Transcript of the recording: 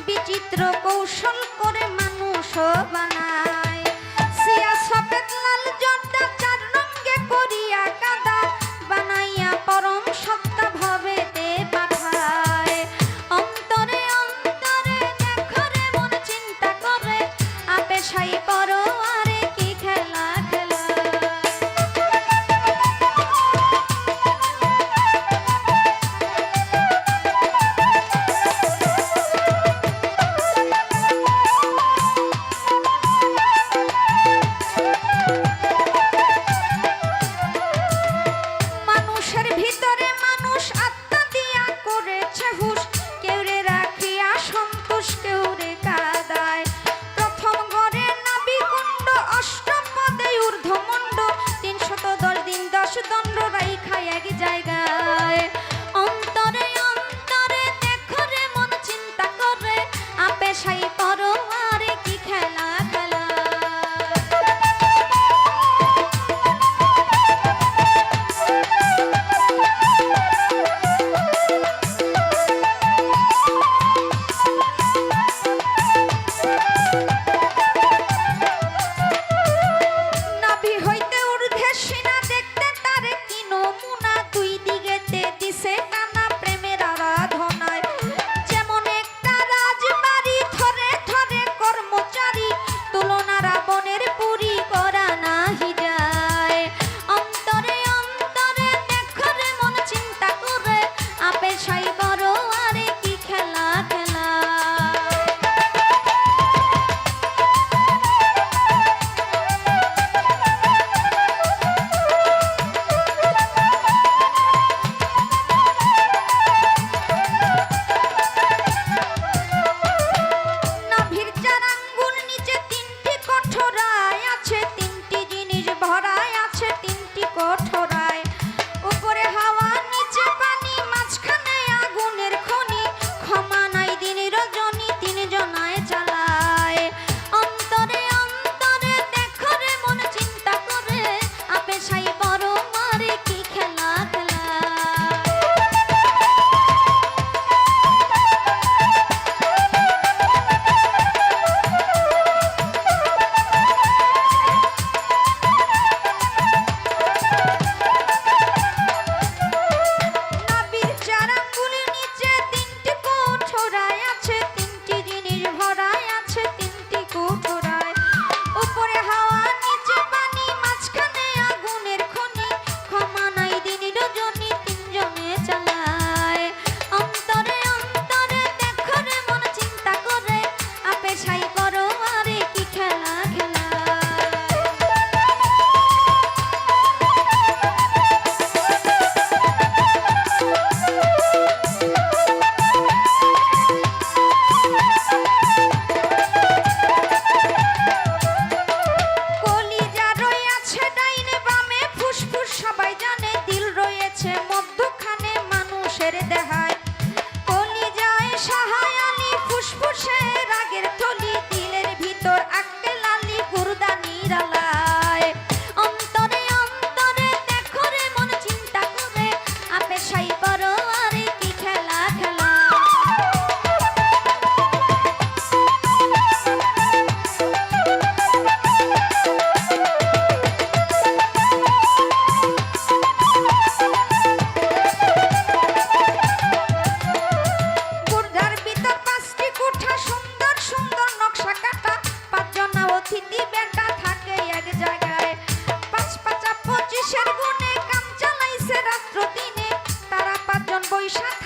বিচিত্র কৌশল করে মানুষ বানায়। সিয়া সফেদ লাল জর্দা চার রঙে করিয়া কাদা বানাইয়া পরম সত্তা ভবেতে পাঠায়। অন্তরে অন্তরে দেখরে মন চিন্তা করে আপে সাই পরো আরে কি খেলা খেলা। দণ্ড রাইখা এক জায়গায় অন্তরে অন্তরে দেখরে মন চিন্তা করে আপে সাই পরো আরে কি খেলা খেলা। নাভি হইতে ঊর্ধ্বে সিনা দেখতে তারে কি নমুনা দুই দিকেতে দিছে নানা প্রেমের আরাধনায়। যেমন একটা রাজবাড়ি ধরে ধরে কর্মচারী তুলনা রাবণের পুরী করা নাহি যায়। অন্তরে অন্তরে দেখরে মন চিন্তা করে আপে সাই বড় আরে কি খেলা খেলা। উপরে হাওয়া নিচে পানি মাঝখানে আগুনের খনি ক্ষমা নাই দিন রজনী তিন জনায় চালায়। অন্তরে অন্তরে দেখরে মন চিন্তা করে আপে সাই বড় মারে কি খেলা খেলা। সবাই জানে দিল রয়েছে মধ্যখানে মানুষের দেহায়। কলিজায় সাহায় আলী ফুসফুসে রাগের থলি দিলের ভিতর আঁকে লালি গুরদা নিরালায়। অন্তরে অন্তরে দেখরে মন চিন্তা করে আপে সাই বড় আরে কি খেলা খেলা। অতিথি বেটা থাকে এক জায়গায় ৫ ৫ ২৫-এর গুণে কাম চালাইছে রাত্র দিনে তারা ৫ জন বৈশাখ